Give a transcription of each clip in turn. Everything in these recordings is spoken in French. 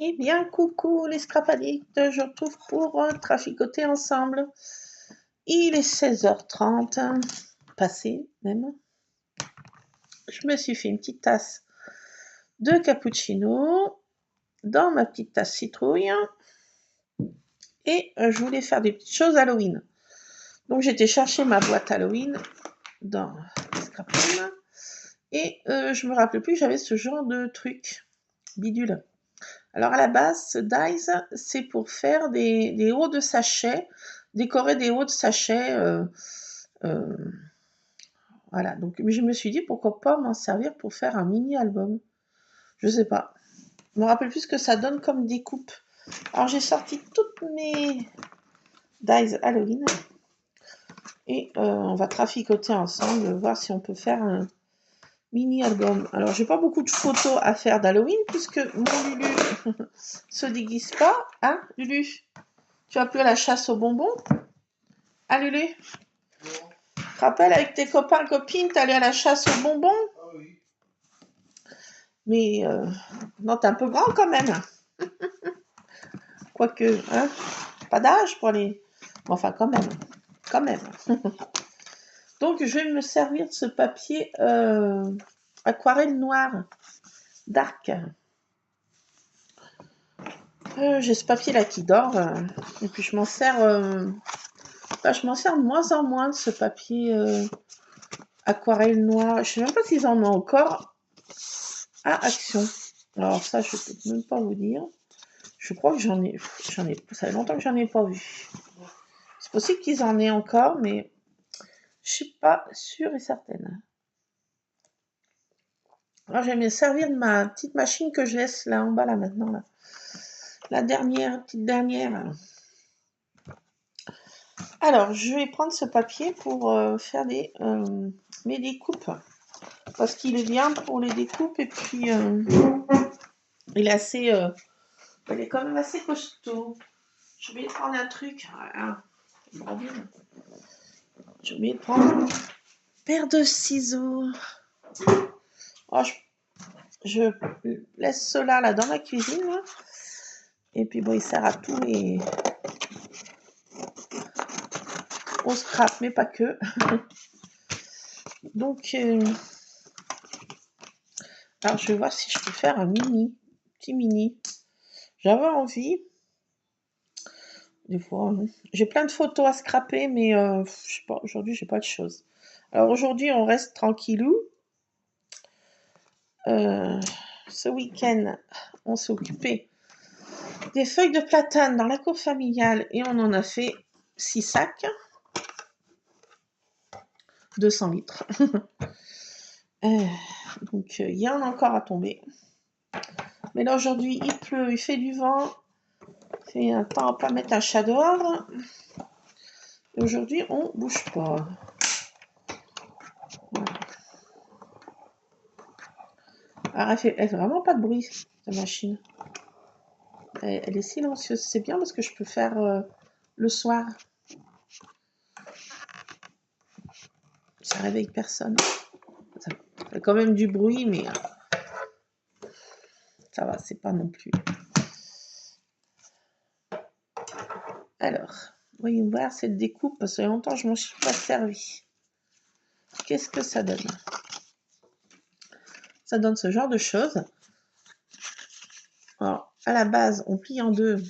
Eh bien, coucou les scrap addicts, je retrouve pour traficoter ensemble. Il est 16h30, passé même. Je me suis fait une petite tasse de cappuccino dans ma petite tasse citrouille et je voulais faire des petites choses Halloween. Donc j'étais chercher ma boîte Halloween dans les scrap et je me rappelais plus que j'avais ce genre de truc bidule. Alors à la base, ce dies, c'est pour faire des hauts de sachet, décorer des hauts de sachet. Euh, voilà, donc je me suis dit pourquoi pas m'en servir pour faire un mini-album. Je sais pas. Je me rappelle plus ce que ça donne comme découpe. Alors j'ai sorti toutes mes dies Halloween et on va traficoter ensemble, voir si on peut faire un mini-album. Alors j'ai pas beaucoup de photos à faire d'Halloween puisque mon Lulu se déguise pas. Hein, Lulu? Tu vas plus à la chasse aux bonbons? Ah, Lulu? Tu te rappelles, avec tes copains, copines, t'allais à la chasse aux bonbons? Ah oui. Mais, non, t'es un peu grand quand même. Quoique, hein, pas d'âge pour les... Enfin, quand même. Quand même. Donc, je vais me servir de ce papier aquarelle noire, dark. J'ai ce papier là qui dort. Et puis, je m'en sers... je m'en sers de moins en moins de ce papier aquarelle noire. Je sais même pas s'ils en ont encore à Action. Alors ça, je peux même pas vous dire. Je crois que j'en ai, ça fait longtemps que j'en ai pas vu. C'est possible qu'ils en aient encore, mais je suis pas sûre et certaine. Alors je vais me servir de ma petite machine que je laisse là en bas là maintenant là. La dernière, petite dernière. Alors je vais prendre ce papier pour faire mes découpes. Parce qu'il est bien pour les découpes et puis il est assez, il est quand même assez costaud. Je vais prendre un truc. Voilà. J'ai oublié de prendre une paire de ciseaux. Oh, je laisse cela là dans ma cuisine. Là. Et puis bon, il sert à tout et au scrap, mais pas que. Donc, alors je vais voir si je peux faire un petit mini. J'avais envie. Des fois, j'ai plein de photos à scraper, mais je sais pas, aujourd'hui, j'ai pas de choses. Alors aujourd'hui, on reste tranquillou. Ce week-end, on s'est occupé des feuilles de platane dans la cour familiale et on en a fait 6 sacs. 200 litres. Donc, il y en a encore à tomber. Mais là, aujourd'hui, il pleut, il fait du vent. Il fait un temps à pas mettre un chat dehors. Et aujourd'hui, on bouge pas. Voilà. Alors, elle fait vraiment pas de bruit, la machine. Elle est silencieuse. C'est bien parce que je peux faire le soir. Ça réveille personne. Ça fait quand même du bruit, mais ça va, c'est pas non plus. Alors, voyons voir cette découpe, parce que longtemps je m'en suis pas servi. Qu'est-ce que ça donne? Ça donne ce genre de choses. Alors, à la base, on plie en deux.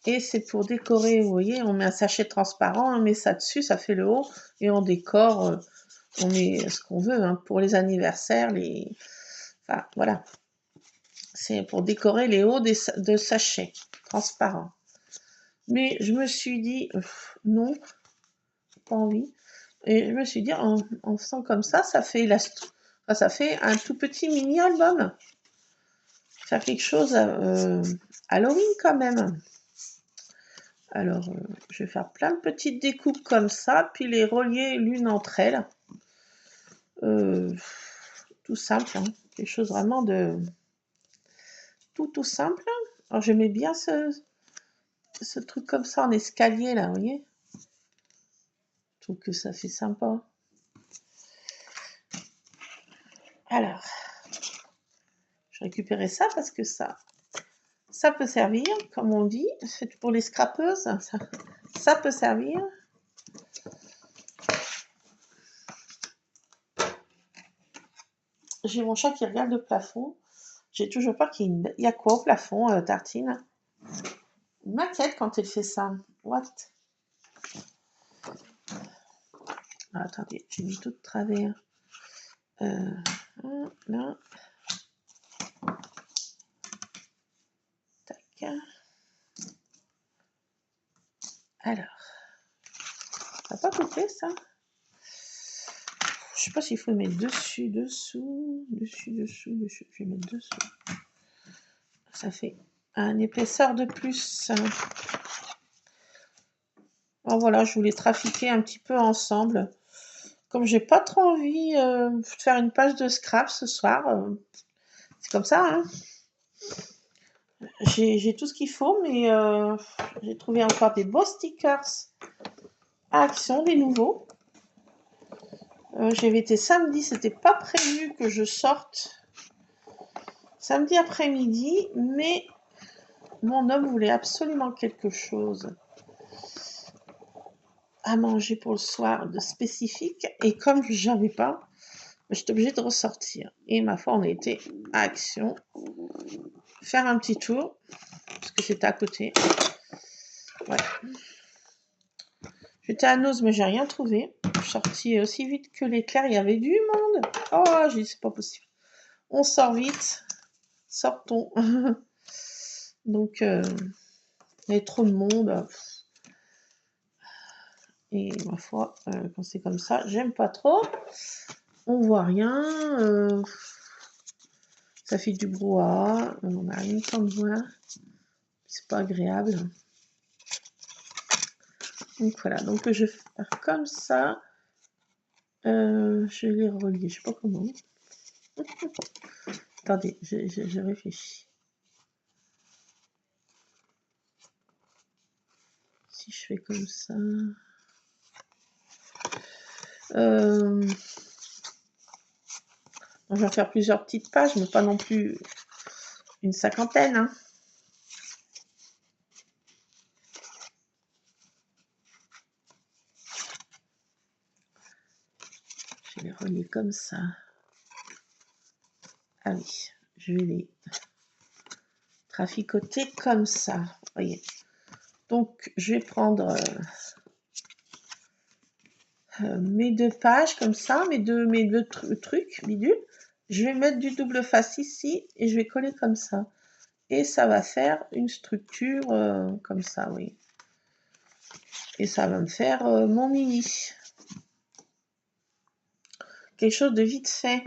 Et c'est pour décorer, vous voyez, on met un sachet transparent, on met ça dessus, ça fait le haut, et on décore, on met ce qu'on veut, hein, pour les anniversaires, enfin, voilà. C'est pour décorer les hauts de sachets transparents. Mais je me suis dit, non, pas envie. Et je me suis dit, en faisant comme ça, ça fait un tout petit mini-album. Faire quelque chose Halloween quand même. Alors, je vais faire plein de petites découpes comme ça, puis les relier l'une entre elles. Tout simple, hein. Quelque chose vraiment de tout simple. Alors, j'aimais bien ce truc comme ça en escalier, là, vous voyez. Je trouve que ça fait sympa. Alors, récupérer ça parce que ça peut servir, comme on dit. C'est pour les scrapeuses, ça peut servir. J'ai mon chat qui regarde le plafond. J'ai toujours peur qu'il y a quoi au plafond, Tartine? Il m'inquiète quand elle fait ça. What? Ah, attendez, j'ai mis tout de travers. Là. Tac. Alors. Ça n'a pas coupé, ça? Je sais pas s'il faut mettre dessus, dessous. Je vais mettre dessous. Ça fait une épaisseur de plus. Alors voilà, je voulais trafiquer un petit peu ensemble. Comme j'ai pas trop envie de faire une page de scrap ce soir, c'est comme ça, hein. J'ai tout ce qu'il faut, mais j'ai trouvé encore des beaux stickers à Action, des nouveaux. J'avais été samedi, c'était pas prévu que je sorte samedi après-midi, mais mon homme voulait absolument quelque chose à manger pour le soir de spécifique, et comme j'avais pas, j'étais obligée de ressortir. Et ma foi, on a été à Action, faire un petit tour, parce que c'était à côté. Ouais. J'étais à Noz, mais j'ai rien trouvé. Je suis sortie aussi vite que l'éclair, il y avait du monde. Oh, j'ai dit, c'est pas possible. On sort vite, sortons. Donc, il y avait trop de monde. Et ma foi, quand c'est comme ça, j'aime pas trop. On voit rien. Ça fait du brouhaha. On n'a rien le temps de voir. C'est pas agréable. Donc voilà. Donc je vais faire comme ça. Je vais les relier. Je sais pas comment. Attendez, je réfléchis. Si je fais comme ça. Je vais faire plusieurs petites pages, mais pas non plus une cinquantaine. Hein. Je vais les relier comme ça. Ah oui, je vais les traficoter comme ça. Voyez. Donc, je vais prendre mes deux pages comme ça, mes deux trucs bidules. Je vais mettre du double face ici et je vais coller comme ça. Et ça va faire une structure comme ça, oui. Et ça va me faire mon mini. Quelque chose de vite fait.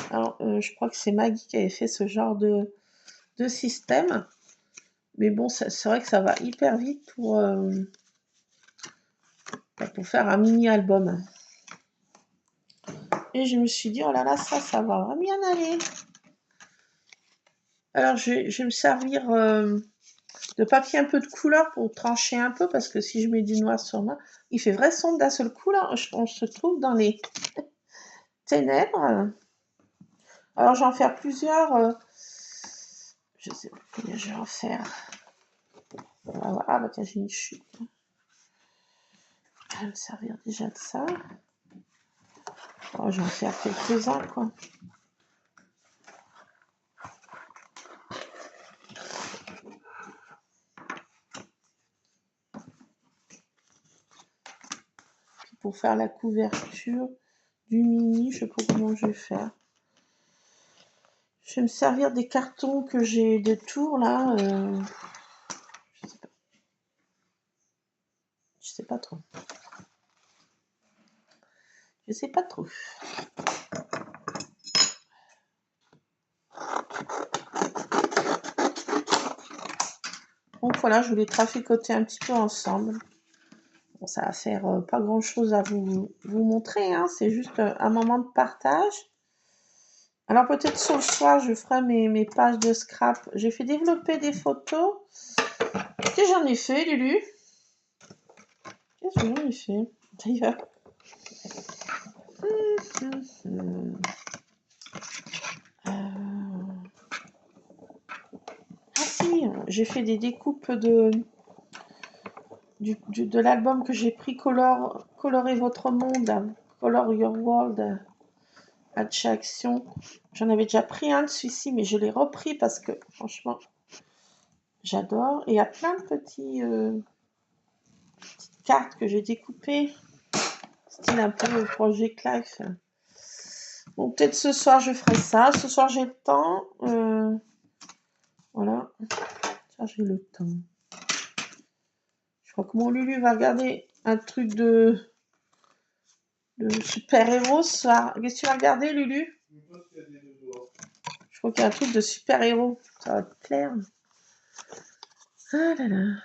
Alors, je crois que c'est Maggie qui avait fait ce genre de système. Mais bon, c'est vrai que ça va hyper vite pour faire un mini-album. Et je me suis dit, oh là là, ça va vraiment bien aller. Alors, je vais me servir de papier un peu de couleur pour trancher un peu, parce que si je mets du noir sur moi, il fait vrai sombre d'un seul coup, là. On se trouve dans les ténèbres. Alors, je vais en faire plusieurs. Je sais pas combien je vais en faire. Ah, bah tiens, j'ai une chute. Je vais me servir déjà de ça. Oh, je vais en faire quelques-uns, quoi. Puis pour faire la couverture du mini, je sais pas comment je vais faire. Je vais me servir des cartons que j'ai de tours, là. Je sais pas. Je sais pas trop. Je sais pas trop. Donc voilà, je voulais traficoter un petit peu ensemble. Bon, ça va faire pas grand chose à vous montrer, hein. C'est juste un moment de partage. Alors peut-être sur le soir, je ferai mes pages de scrap. J'ai fait développer des photos. Qu'est-ce que j'en ai fait, Lulu? Qu'est-ce que j'en ai fait, d'ailleurs? si, j'ai fait des découpes de l'album que j'ai pris, Colorez votre monde, Color Your World, Hatché Action. J'en avais déjà pris un de celui-ci, mais je l'ai repris parce que, franchement, j'adore. Et il y a plein de petites cartes que j'ai découpées, style un peu le Project Life. Bon, peut-être ce soir, je ferai ça. Ce soir, j'ai le temps. Voilà. Ça, j'ai le temps. Je crois que mon Lulu va regarder un truc de super-héros ce soir. Qu'est-ce que tu vas regarder, Lulu? Je crois qu'il y a un truc de super-héros. Ça va te plaire. Ah là là.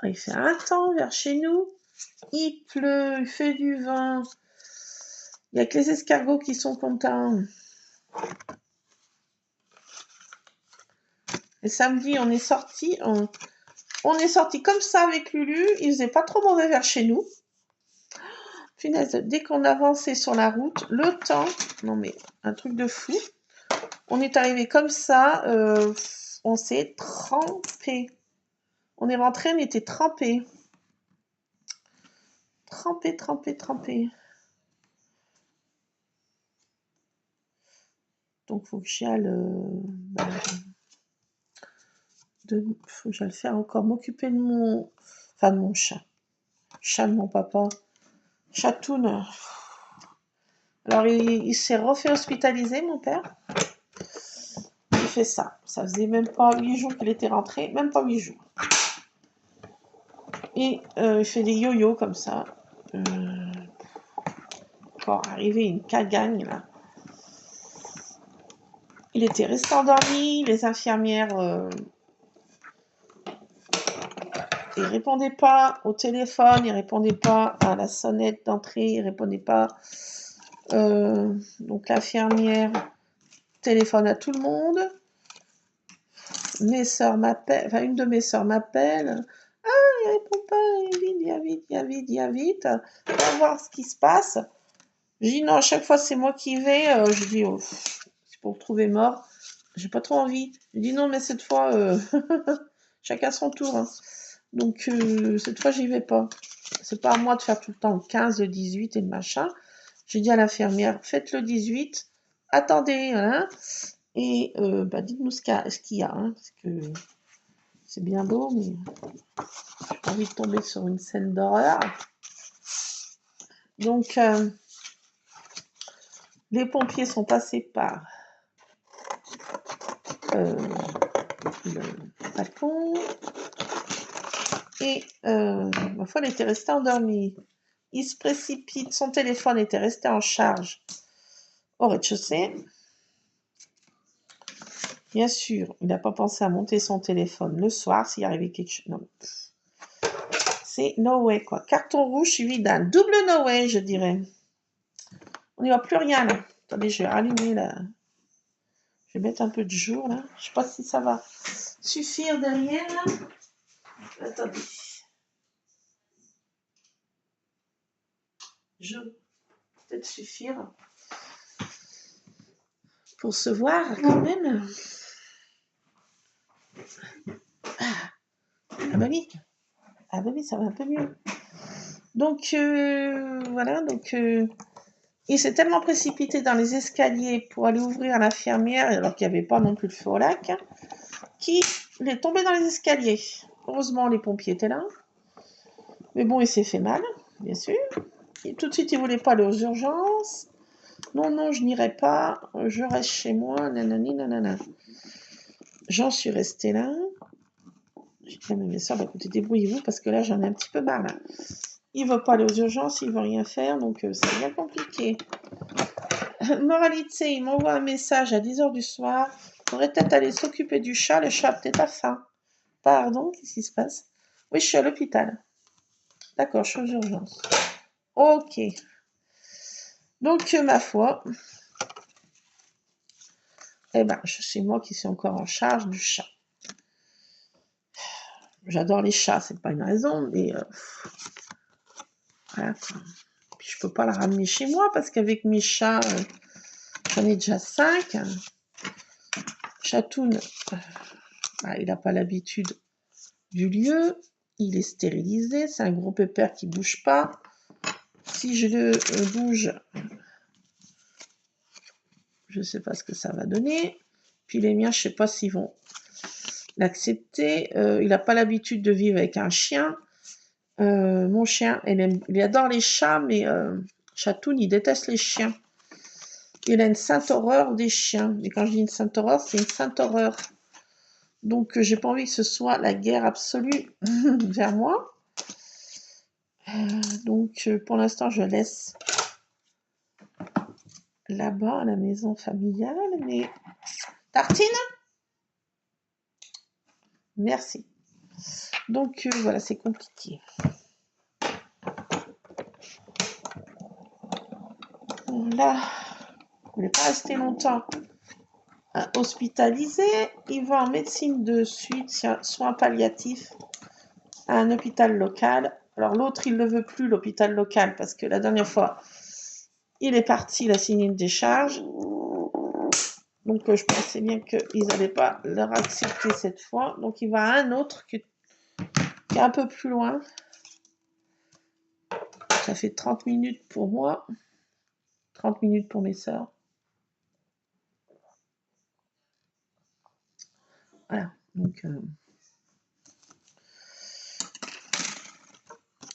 Ah, il fait un temps vers chez nous. Il pleut, il fait du vent. Il n'y a que les escargots qui sont contents. Et samedi, on est sorti. On est sorti comme ça avec Lulu. Il faisait pas trop mauvais vers chez nous. Punaise, dès qu'on avançait sur la route, le temps, non mais un truc de fou. On est arrivé comme ça, on s'est trempé. On est rentré, on était trempé. Trempé. Donc faut que j'y aille. Faut que j'aille faire encore m'occuper de mon. Enfin de mon chat. Chat de mon papa. Chatoun. Alors il s'est refait hospitaliser, mon père. Il fait ça. Ça faisait même pas 8 jours qu'il était rentré. Même pas 8 jours. Et il fait des yo-yo comme ça. Encore arrivé une cagagne là. Il était resté endormi, les infirmières ils répondaient pas au téléphone, ils répondaient pas à la sonnette d'entrée, ils répondaient pas. Donc l'infirmière téléphone à tout le monde. Mes sœurs m'appellent, enfin une de mes sœurs m'appelle. Ah, il répond pas, viens vite, va voir ce qui se passe. Je dis non, à chaque fois c'est moi qui vais. Je dis oh, c'est pour le trouver mort. J'ai pas trop envie. Je dis non, mais cette fois, chacun son tour. Hein. Donc cette fois, j'y vais pas. C'est pas à moi de faire tout le temps le 15, le 18 et le machin. J'ai dit à l'infirmière, faites le 18, attendez, hein, et dites-nous ce qu'il y a, hein, parce que c'est bien beau, mais j'ai pas envie de tomber sur une scène d'horreur. Donc, les pompiers sont passés par le balcon. Et ma foi, elle était restée endormie. Il se précipite, son téléphone était resté en charge au rez-de-chaussée. Bien sûr, il n'a pas pensé à monter son téléphone le soir s'il arrivait quelque chose. Non. C'est no way, quoi. Carton rouge suivi d'un double no way, je dirais. On n'y voit plus rien, là. Attendez, je vais rallumer, là. Je vais mettre un peu de jour, là. Je ne sais pas si ça va suffire derrière, là. Attendez. Je vais peut-être suffire pour se voir, quand même. Ah bah oui. Ah bah oui, ça va un peu mieux. Donc, voilà. Donc, il s'est tellement précipité dans les escaliers pour aller ouvrir à l'infirmière, alors qu'il n'y avait pas non plus le feu au lac, qu'il est tombé dans les escaliers. Heureusement, les pompiers étaient là. Mais bon, il s'est fait mal, bien sûr. Et tout de suite, il ne voulait pas aller aux urgences. Non, je n'irai pas. Je reste chez moi. Nanani, nanana. J'en suis restée là. J'ai dit à mes soeurs, bah, écoutez, débrouillez-vous parce que là, j'en ai un petit peu marre. Là. Il ne veut pas aller aux urgences, il ne veut rien faire, donc c'est bien compliqué. Moralité, il m'envoie un message à 10h du soir. Il faudrait peut-être aller s'occuper du chat. Le chat a peut-être à faim. Pardon, qu'est-ce qui se passe? Oui, je suis à l'hôpital. D'accord, je suis aux urgences. Ok. Donc, ma foi, c'est moi qui suis encore en charge du chat. J'adore les chats, c'est pas une raison, mais voilà. Puis je peux pas la ramener chez moi parce qu'avec mes chats, j'en ai déjà 5. Chatoun, il n'a pas l'habitude du lieu. Il est stérilisé. C'est un gros pépère qui ne bouge pas. Si je le bouge, je ne sais pas ce que ça va donner. Puis les miens, je ne sais pas s'ils vont l'accepter. Il n'a pas l'habitude de vivre avec un chien. Mon chien, il adore les chats, mais Chatoun, il déteste les chiens. Il a une sainte horreur des chiens. Et quand je dis une sainte horreur, c'est une sainte horreur. Donc, j'ai pas envie que ce soit la guerre absolue vers moi. Donc, pour l'instant, je laisse là-bas à la maison familiale. Mais tartine, merci. Donc, voilà, c'est compliqué. Là, il ne voulait pas rester longtemps hospitalisé. Il va en médecine de suite, soins palliatifs, à un hôpital local. Alors l'autre, il ne le veut plus, l'hôpital local, parce que la dernière fois, il est parti, il a signé une décharge. Donc je pensais bien qu'ils n'allaient pas leur accepter cette fois. Donc il va à un autre qui est un peu plus loin. Ça fait 30 minutes pour moi, 30 minutes pour mes sœurs. Voilà, donc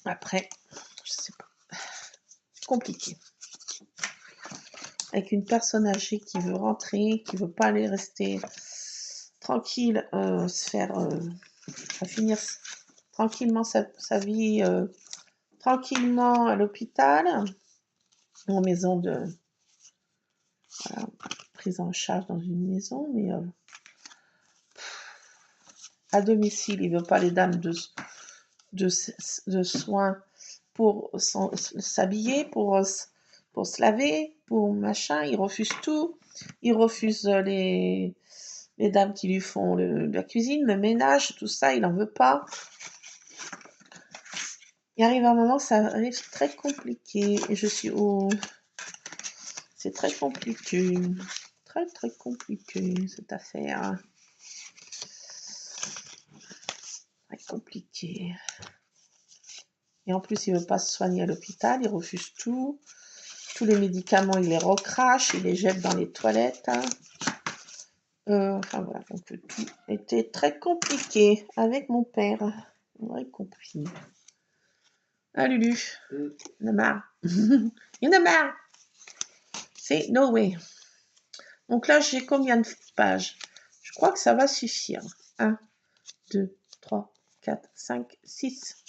après, je sais pas, c'est compliqué. Avec une personne âgée qui veut rentrer, qui veut pas aller rester tranquille, finir tranquillement sa vie, tranquillement à l'hôpital, en maison de prise en charge dans une maison, mais à domicile, il veut pas les dames de soins pour s'habiller, pour se laver, pour machin. Il refuse tout. Il refuse les dames qui lui font la cuisine, le ménage, tout ça, il n'en veut pas. Il arrive un moment, ça arrive très compliqué. Et je suis c'est très compliqué. Très, très compliqué, cette affaire. Très compliqué. Et en plus, il ne veut pas se soigner à l'hôpital, il refuse tout. Tous les médicaments, il les recrache, il les jette dans les toilettes. Enfin voilà, donc tout était très compliqué avec mon père. Vous aurez compris. Ah Lulu, il en a marre. Il en a marre. C'est no way. Donc là, j'ai combien de pages? Je crois que ça va suffire. 1, 2, 3, 4, 5, 6.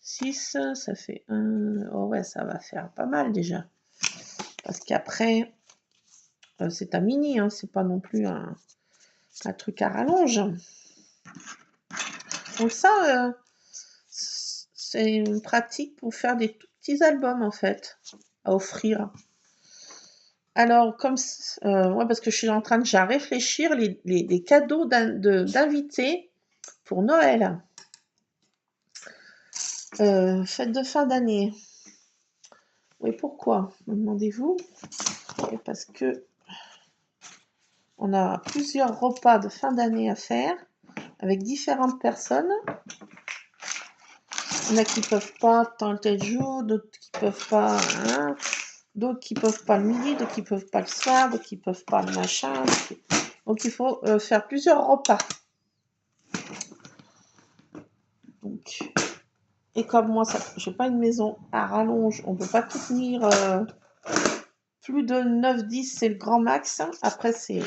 6, ça fait 1. Oh ouais, ça va faire pas mal déjà. Parce qu'après, c'est un mini, hein, c'est pas non plus un truc à rallonge. Donc ça, c'est une pratique pour faire des tout petits albums en fait, à offrir. Alors, comme ouais, parce que je suis en train de réfléchir les cadeaux d'invités pour Noël. Fête de fin d'année. Oui, pourquoi, me demandez-vous? Parce que on a plusieurs repas de fin d'année à faire avec différentes personnes. Il y en a qui ne peuvent pas tant tel jour, d'autres qui ne peuvent pas, hein, d'autres qui ne peuvent pas le midi, d'autres qui ne peuvent pas le soir, d'autres qui ne peuvent pas le machin. Donc il faut faire plusieurs repas. Donc, et comme moi, je n'ai pas une maison à rallonge, on ne peut pas tout tenir. Plus de 9-10, c'est le grand max. Après, c'est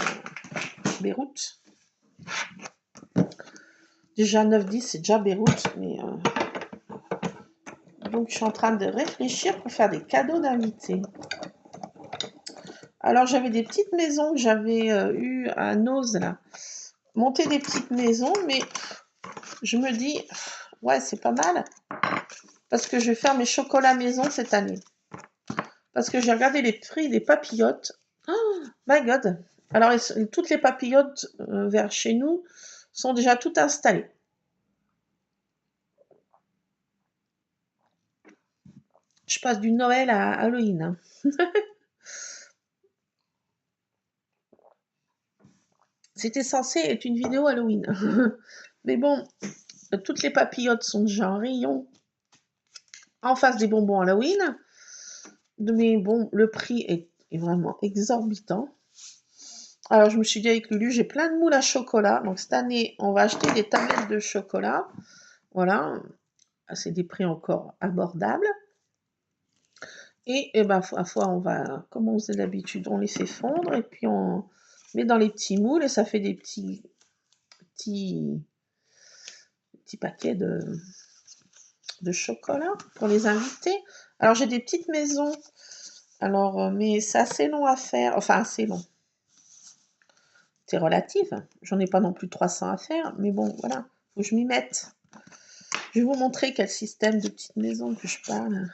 Beyrouth. Déjà 9-10, c'est déjà Beyrouth. Mais, donc, je suis en train de réfléchir pour faire des cadeaux d'invités. Alors, j'avais des petites maisons que j'avais eues à Nose, là. Monter des petites maisons, mais je me dis, ouais, c'est pas mal. Parce que je vais faire mes chocolats maison cette année. Parce que j'ai regardé les prix des papillotes. Oh my God! Alors, toutes les papillotes vers chez nous sont déjà toutes installées. Je passe du Noël à Halloween. Hein. C'était censé être une vidéo Halloween. Mais bon, toutes les papillotes sont déjà en rayon en face des bonbons Halloween. Mais bon, le prix est vraiment exorbitant. Alors, je me suis dit avec Lulu, j'ai plein de moules à chocolat. Donc, cette année, on va acheter des tablettes de chocolat. Voilà. C'est des prix encore abordables. Et ben, à fois, on va, comme on faisait d'habitude, on les fait fondre et puis on met dans les petits moules et ça fait des petits paquets de chocolat pour les invités. Alors, j'ai des petites maisons. Alors, mais c'est assez long à faire. Enfin, assez long. C'est relatif. J'en ai pas non plus 300 à faire. Mais bon, voilà. Faut que je m'y mette. Je vais vous montrer quel système de petites maisons que je parle.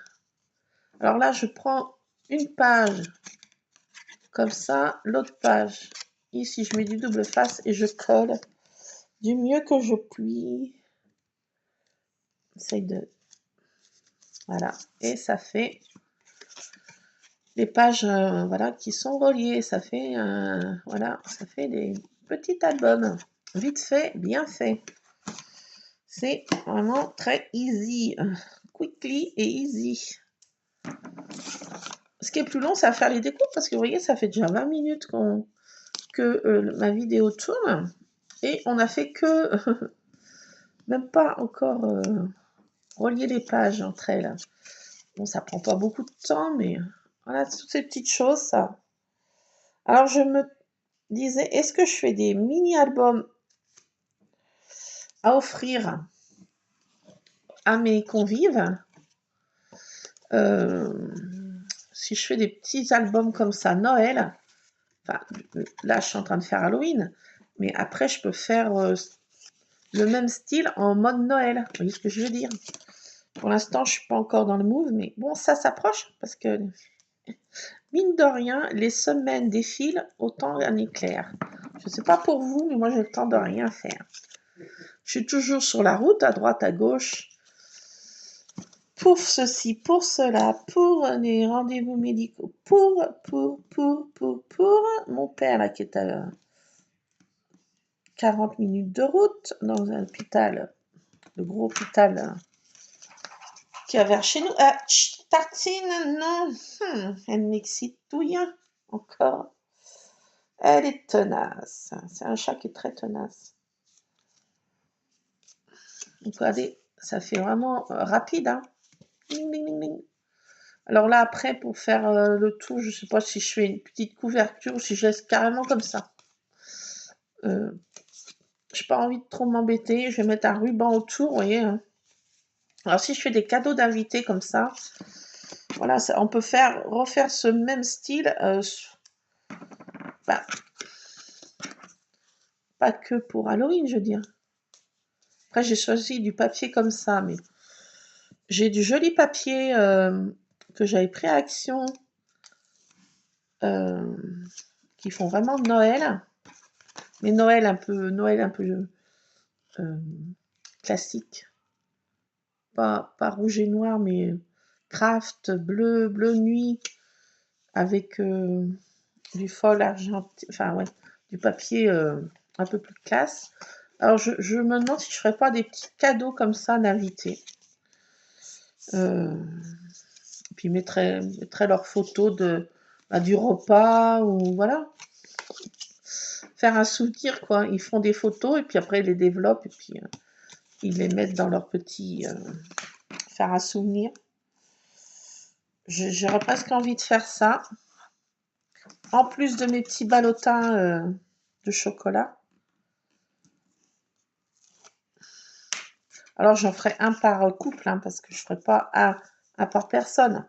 Alors là, je prends une page comme ça, l'autre page. Ici, je mets du double face et je colle du mieux que je puis. J'essaye de... Voilà. Et ça fait des pages voilà, qui sont reliées. Ça fait, voilà, ça fait des petits albums. Vite fait, bien fait. C'est vraiment très easy. Quickly et easy. Ce qui est plus long, c'est à faire les découpes parce que vous voyez, ça fait déjà 20 minutes que ma vidéo tourne et on a fait que même pas encore relier les pages entre elles. Bon, ça prend pas beaucoup de temps, mais voilà, toutes ces petites choses, ça. Alors, je me disais, est-ce que je fais des mini-albums à offrir à mes convives si je fais des petits albums comme ça, Noël, enfin, là, je suis en train de faire Halloween, mais après, je peux faire le même style en mode Noël. Vous voyez ce que je veux dire? Pour l'instant, je suis pas encore dans le move, mais bon, ça s'approche parce que, mine de rien, les semaines défilent autant un éclair. Je sais pas pour vous, mais moi, j'ai le temps de rien faire. Je suis toujours sur la route, à droite, à gauche, pour ceci, pour cela, pour les rendez-vous médicaux, pour mon père, là, qui est à 40 minutes de route, dans un hôpital, le gros hôpital qui est vers chez nous. Tartine, non, elle m'excite douille encore. Elle est tenace. C'est un chat qui est très tenace. Donc, regardez, ça fait vraiment rapide. Hein. Ding, ding, ding, ding. Alors là, après, pour faire le tout, je ne sais pas si je fais une petite couverture ou si je laisse carrément comme ça. Je n'ai pas envie de trop m'embêter. Je vais mettre un ruban autour, vous voyez. Hein. Alors, si je fais des cadeaux d'invités comme ça, voilà, on peut refaire ce même style. Bah, pas que pour Halloween, je veux dire. Après, j'ai choisi du papier comme ça, mais j'ai du joli papier que j'avais pris à Action, qui font vraiment Noël, mais Noël un peu classique, pas rouge et noir, mais craft, bleu nuit, avec du fol argenté, enfin ouais, du papier un peu plus classe. Alors je me demande si je ferais pas des petits cadeaux comme ça d'invités. Puis mettrais leurs photos du repas ou voilà. Faire un souvenir quoi. Ils font des photos et puis après ils les développent et puis ils les mettent dans leur petit faire un souvenir. J'aurais presque envie de faire ça. En plus de mes petits ballotins de chocolat. Alors j'en ferai un par couple hein, parce que je ne ferai pas un par personne.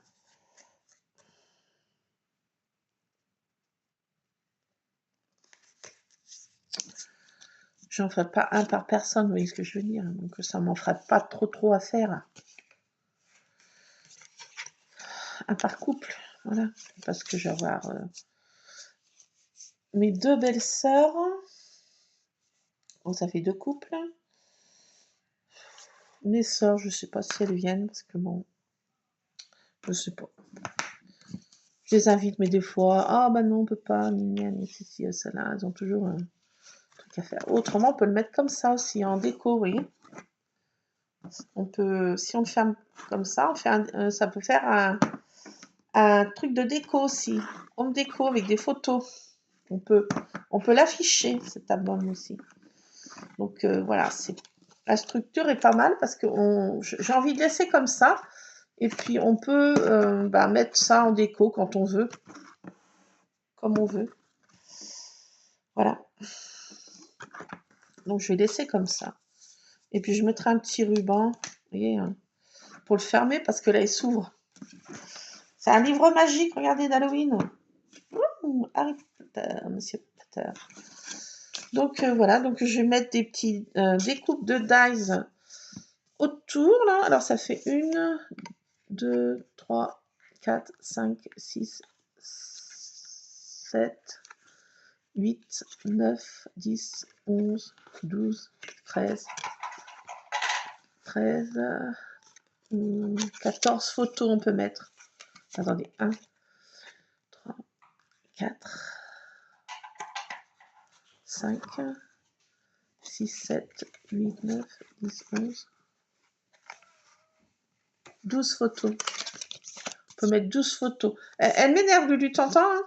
J'en ferai pas un par personne, vous voyez ce que je veux dire. Donc ça m'en ferait pas trop à faire. Un par couple, voilà. Parce que je vais avoir mes deux belles-sœurs. Donc ça fait deux couples. Mes sœurs, je sais pas si elles viennent parce que bon, je sais pas. Je les invite, mais des fois, ah bah non, on peut pas, ceci, cela. Elles ont toujours trucs à faire. Autrement, on peut le mettre comme ça aussi, en déco, vous voyez. On peut, si on le ferme comme ça, on fait ça peut faire un truc de déco aussi. Home déco avec des photos. On peut l'afficher, cet album aussi. Donc voilà, la structure est pas mal parce que j'ai envie de laisser comme ça. Et puis on peut mettre ça en déco quand on veut. Comme on veut. Voilà. Donc je vais laisser comme ça. Et puis je mettrai un petit ruban, vous voyez, pour le fermer parce que là il s'ouvre. C'est un livre magique, regardez, d'Halloween. Harry Potter, Monsieur Potter. Donc voilà, donc je vais mettre des petits découpes de dies autour là. Alors ça fait 1, 2, 3, 4, 5, 6, 7, 8, 9, 10, 11, 12, 13, 14 photos on peut mettre. Attendez, 1, 3, 4, 5, 6, 7, 8, 9, 10, 11, 12 photos. On peut mettre 12 photos. Elle m'énerve, Lulu, t'entends hein?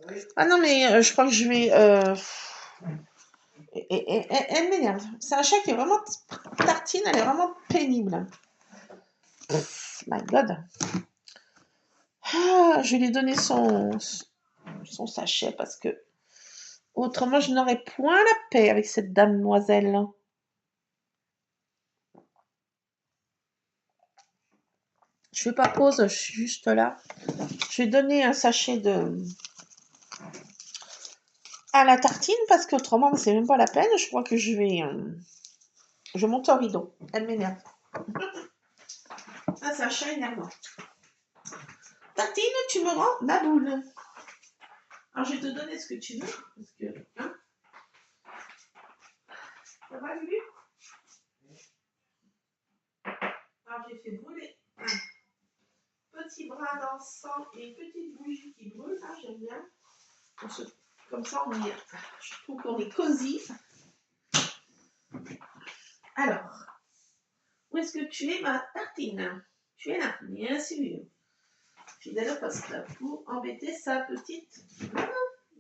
Oui. Ah non, mais je crois que je vais... elle m'énerve. C'est un chat qui est vraiment... Tartine, elle est vraiment pénible. My God. Ah, je vais lui donner son sachet parce que... Autrement, je n'aurais point la paix avec cette damoiselle. Je fais pas pause, je suis juste là. Je vais donner un sachet à la tartine parce qu'autrement, c'est même pas la peine. Je crois que je vais monter au rideau. Elle m'énerve. Un sachet énervant. Tartine, tu me rends ma boule. Alors, je vais te donner ce que tu veux. Parce que, hein? Ça va, Lulu? Alors, j'ai fait brûler un petit bras d'encens et une petite bougie qui brûle. Ah, j'aime bien. Comme ça, je trouve qu'on est cosy. Alors, où est-ce que tu es, ma tartine? Tu es là, bien sûr. Fidèle au poste pour embêter sa petite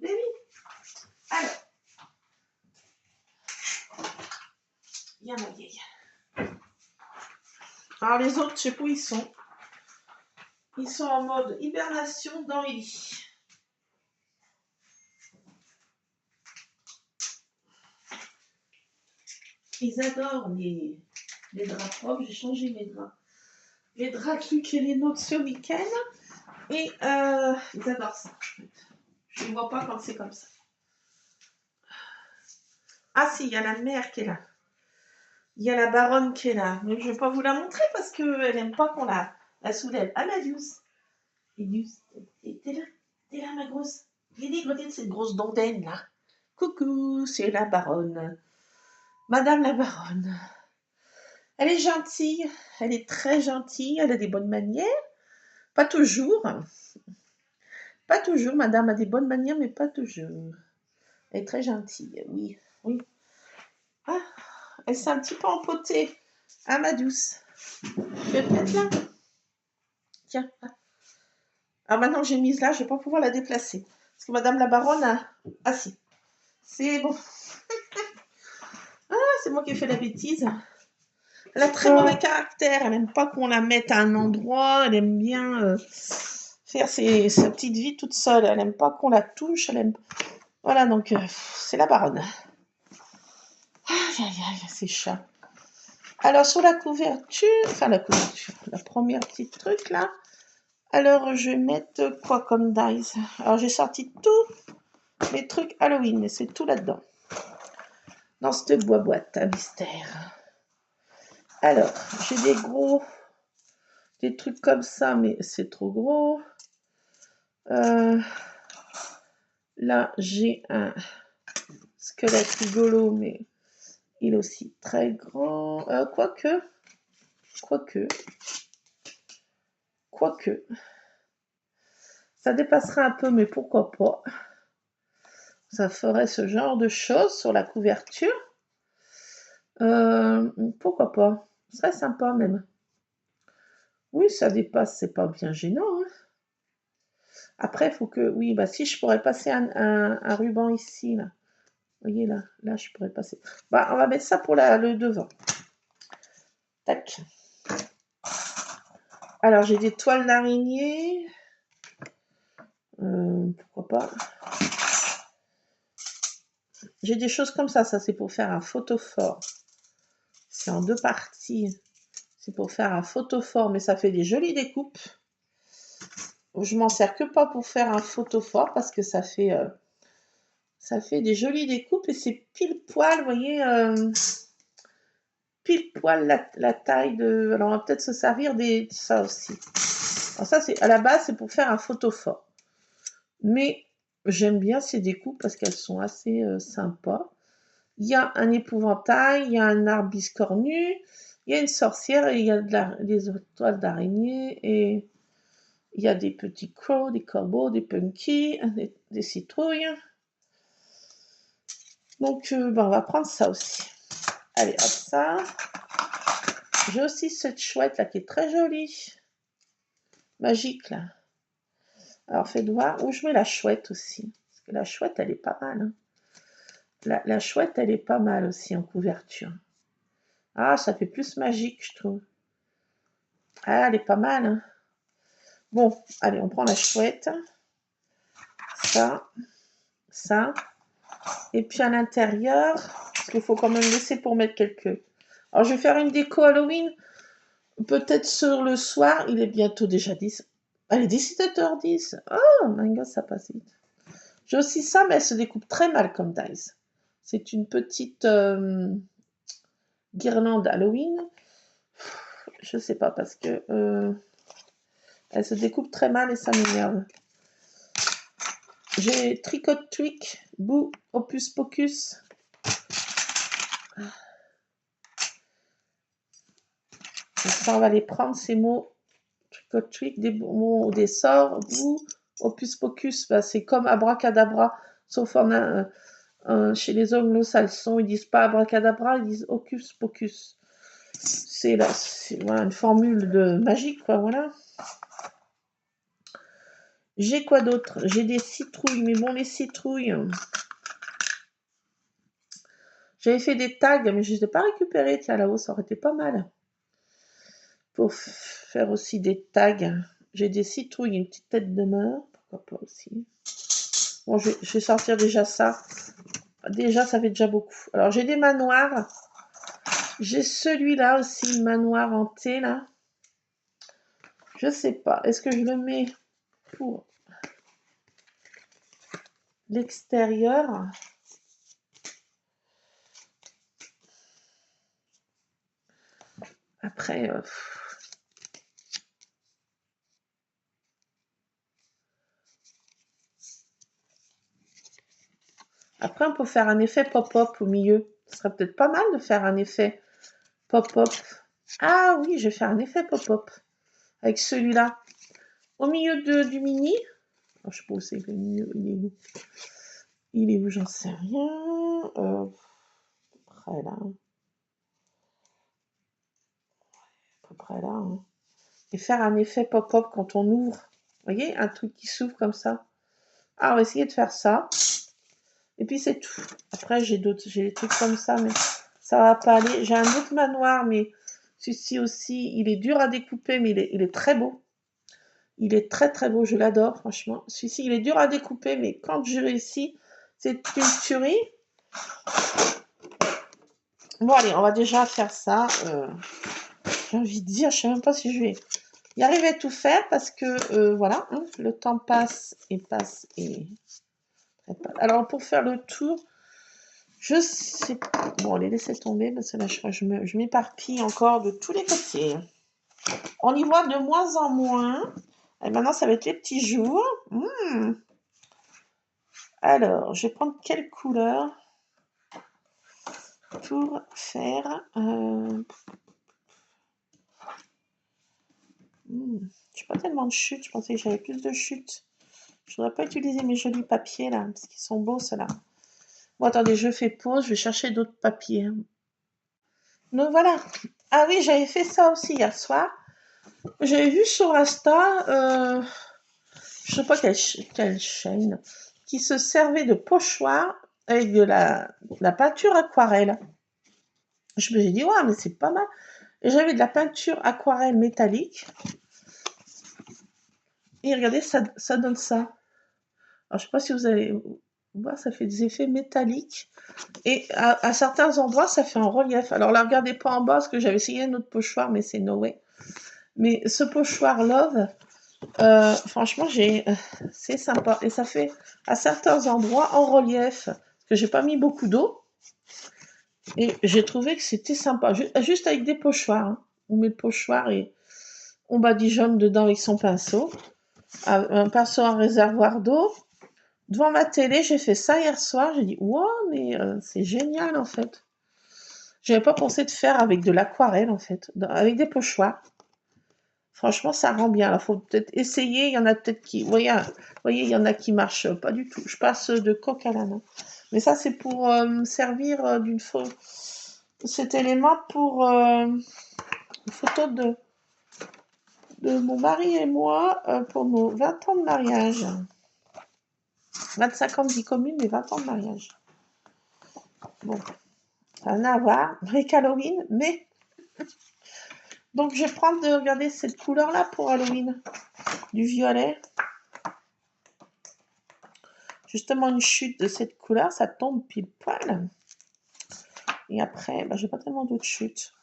baby. Alors, viens ma vieille. Alors les autres, je sais pas où ils sont. Ils sont en mode hibernation dans les lits. Ils adorent les draps propres. J'ai changé mes draps. Les draps Luc et les nôtres ce week-end. Et ils adorent ça. Je ne vois pas quand c'est comme ça. Ah si, il y a la mère qui est là. Il y a la baronne qui est là. Mais je ne vais pas vous la montrer parce qu'elle n'aime pas qu'on la soulève. Ah, la Dius. Dius, t'es là, ma grosse. Viens dégoter de cette grosse dondaine là. Coucou, c'est la baronne. Madame la baronne. Elle est gentille. Elle est très gentille. Elle a des bonnes manières. Pas toujours. Pas toujours. Madame a des bonnes manières, mais pas toujours. Elle est très gentille. Oui, oui. Ah, elle s'est un petit peu empotée. Ah, ma douce. Tu veux te mettre là? Tiens. Ah, maintenant que j'ai mise là, je ne vais pas pouvoir la déplacer. Parce que Madame la baronne a... Ah si. C'est bon. Ah, c'est moi qui ai fait la bêtise. Elle a très mauvais caractère. Elle n'aime pas qu'on la mette à un endroit. Elle aime bien faire sa petite vie toute seule. Elle n'aime pas qu'on la touche. Elle aime... Voilà, donc c'est la baronne. Aïe, c'est chat. Alors, sur la couverture, la première petite truc là. Alors, je vais mettre quoi comme dice? Alors, j'ai sorti tous mes trucs Halloween, mais c'est tout là-dedans. Dans cette boîte à mystère. Alors, j'ai des trucs comme ça, mais c'est trop gros. Là, j'ai un squelette rigolo, mais il est aussi très grand. Quoique. Ça dépassera un peu, mais pourquoi pas. Ça ferait ce genre de choses sur la couverture. Pourquoi pas? Ce serait sympa même. Oui, ça dépasse, c'est pas bien gênant, hein. Après, il faut que... Oui, bah si, je pourrais passer un ruban ici, là. Vous voyez, là, je pourrais passer. Bah, on va mettre ça pour le devant. Tac. Alors, j'ai des toiles d'araignée. Pourquoi pas? J'ai des choses comme ça c'est pour faire un photophore. C'est en 2 parties. C'est pour faire un photophore, mais ça fait des jolies découpes. Je m'en sers que pas pour faire un photophore parce que ça fait des jolies découpes et c'est pile poil, vous voyez, pile poil la taille de... Alors, on va peut-être se servir de ça aussi. Alors ça, à la base, c'est pour faire un photophore. Mais j'aime bien ces découpes parce qu'elles sont assez sympas. Il y a un épouvantail, il y a un arbre biscornu, il y a une sorcière et il y a des toiles d'araignée et il y a des petits crocs, des corbeaux, des punkies, des citrouilles. Donc, on va prendre ça aussi. Allez, hop, ça. J'ai aussi cette chouette là qui est très jolie. Magique là. Alors, faites voir où je mets la chouette aussi. Parce que la chouette, elle est pas mal. Hein. La chouette, elle est pas mal aussi en couverture. Ah, ça fait plus magique, je trouve. Ah, elle est pas mal. Hein. Bon, allez, on prend la chouette. Ça. Et puis à l'intérieur, parce qu'il faut quand même laisser pour mettre quelques... Alors, je vais faire une déco Halloween. Peut-être sur le soir. Il est bientôt déjà 10. Allez, 17h10. Oh, my God, ça passe vite. J'ai aussi ça, mais elle se découpe très mal comme dies. C'est une petite guirlande Halloween. Je sais pas, parce que elle se découpe très mal et ça m'énerve. J'ai Tricot Trick, Boo, Hocus Pocus. Ça, on va les prendre, ces mots. Tricot Trick, des mots, des sorts, Boo, Hocus Pocus. Bah, c'est comme abracadabra, sauf chez les anglo-saxons, ils disent pas abracadabra, ils disent Hocus Pocus. C'est voilà, une formule de magique, quoi, voilà. J'ai quoi d'autre? J'ai des citrouilles, mais bon, les citrouilles... J'avais fait des tags, mais je ne les ai pas récupérés. Tiens, là-haut, ça aurait été pas mal. Pour faire aussi des tags. J'ai des citrouilles, une petite tête de mort. Pourquoi pas aussi. Bon, je vais sortir déjà ça. Déjà, ça fait déjà beaucoup. Alors, j'ai des manoirs. J'ai celui-là aussi, le manoir en thé, là. Je sais pas. Est-ce que je le mets pour l'extérieur? Après... Après, on peut faire un effet pop-up au milieu. Ce serait peut-être pas mal de faire un effet pop-up. Ah oui, je vais faire un effet pop-up avec celui-là. Au milieu du mini. Oh, je sais pas où c'est le milieu. Il est où? Il est où? J'en sais rien. À peu près là. À peu près là. Hein. Et faire un effet pop-up quand on ouvre. Vous voyez, un truc qui s'ouvre comme ça. Ah, on va essayer de faire ça. Et puis c'est tout. Après, j'ai des trucs comme ça, mais ça va pas aller. J'ai un autre manoir, mais celui-ci aussi, il est dur à découper, mais il est très beau. Il est très très beau, je l'adore, franchement. Celui-ci, il est dur à découper, mais quand je réussis, c'est une tuerie. Bon, allez, on va déjà faire ça. J'ai envie de dire, je sais même pas si je vais y arriver à tout faire, parce que, voilà, hein, le temps passe et passe et... Alors, pour faire le tour, je sais pas. Bon, les laisser tomber parce que là, je crois que je m'éparpille encore de tous les côtés. On y voit de moins en moins. Et maintenant, ça va être les petits jours. Alors, je vais prendre quelle couleur pour faire... J'ai pas tellement de chutes. Je pensais que j'avais plus de chutes. Je ne voudrais pas utiliser mes jolis papiers là, parce qu'ils sont beaux ceux-là. Bon, attendez, je fais pause, je vais chercher d'autres papiers. Donc voilà. Ah oui, j'avais fait ça aussi hier soir. J'avais vu sur Insta, je sais pas quelle chaîne, qui se servait de pochoir avec de la peinture aquarelle. Je me suis dit, ouais, mais c'est pas mal. Et j'avais de la peinture aquarelle métallique. Et regardez, ça donne ça. Alors, je sais pas si vous allez voir, ça fait des effets métalliques. Et à certains endroits, ça fait un relief. Alors là, regardez pas en bas, parce que j'avais essayé un autre pochoir, mais c'est no way. Mais ce pochoir Love, franchement, c'est sympa. Et ça fait à certains endroits en relief. Parce que j'ai pas mis beaucoup d'eau. Et j'ai trouvé que c'était sympa. Juste avec des pochoirs. Hein. On met le pochoir et on badigeonne dedans avec son pinceau. Un pinceau en réservoir d'eau. Devant ma télé, j'ai fait ça hier soir. J'ai dit, wow, mais c'est génial en fait. J'avais pas pensé de faire avec de l'aquarelle en fait, avec des pochoirs. Franchement, ça rend bien. Il faut peut-être essayer. Il y en a peut-être qui, voyez, il y en a qui marchent pas du tout. Je passe de coq à l'âne. Mais ça, c'est pour me servir cet élément pour une photo de mon mari et moi pour nos 20 ans de mariage. 25 ans de vie commune et 20 ans de mariage. Bon, ça n'a rien à voir avec Halloween, mais... Donc, je vais prendre de regarder cette couleur-là pour Halloween. Du violet. Justement, une chute de cette couleur, ça tombe pile poil. Et après, j'ai pas tellement d'autres chutes.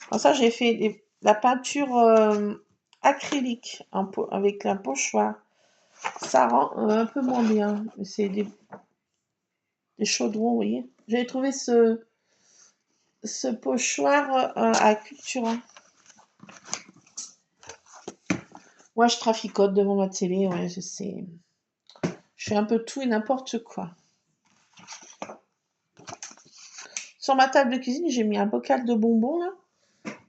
Alors ça, j'ai fait la peinture acrylique avec un pochoir. Ça rend un peu moins bien. C'est des chaudrons, vous voyez. J'avais trouvé ce pochoir à Cultura. Moi, je traficote devant ma télé, ouais, je sais. Je fais un peu tout et n'importe quoi. Sur ma table de cuisine, j'ai mis un bocal de bonbons, là.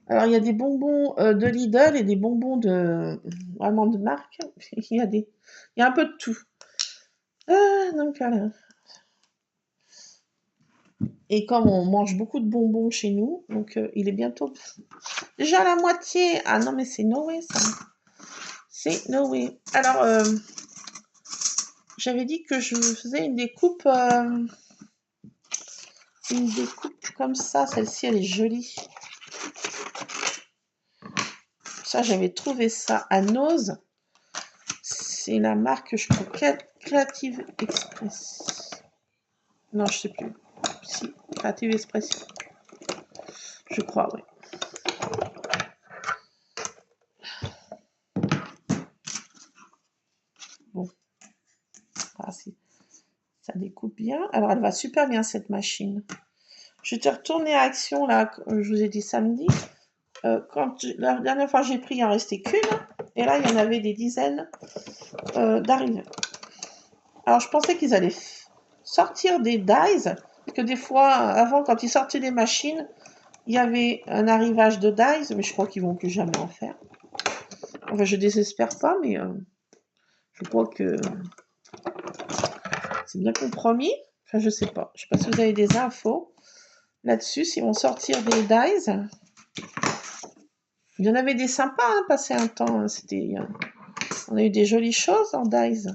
Alors, il y a des bonbons de Lidl et des bonbons vraiment de marque. Il y a un peu de tout. Donc, voilà. Et comme on mange beaucoup de bonbons chez nous, donc il est bientôt déjà la moitié. Ah non, mais c'est no way, ça. C'est no way. Alors, j'avais dit que je faisais une découpe comme ça. Celle-ci, elle est jolie. Ça, j'avais trouvé ça à Nose. C'est la marque, je crois, Creative Express. Non, je sais plus. Si, Creative Express. Je crois, oui. Bon. Ah, si. Ça découpe bien. Alors, elle va super bien, cette machine. Je t'ai retourné à Action, là, je vous ai dit samedi. La dernière fois j'ai pris, il en restait qu'une. Et là, il y en avait des dizaines d'arrivées. Alors, je pensais qu'ils allaient sortir des dies. Parce que des fois, avant, quand ils sortaient des machines, il y avait un arrivage de dies. Mais je crois qu'ils vont plus jamais en faire. Enfin, je désespère pas, mais je crois que c'est bien compromis. Enfin, je sais pas. Je sais pas si vous avez des infos là-dessus, s'ils vont sortir des dies. Il y en avait des sympas, hein, passé un temps. On a eu des jolies choses en dies.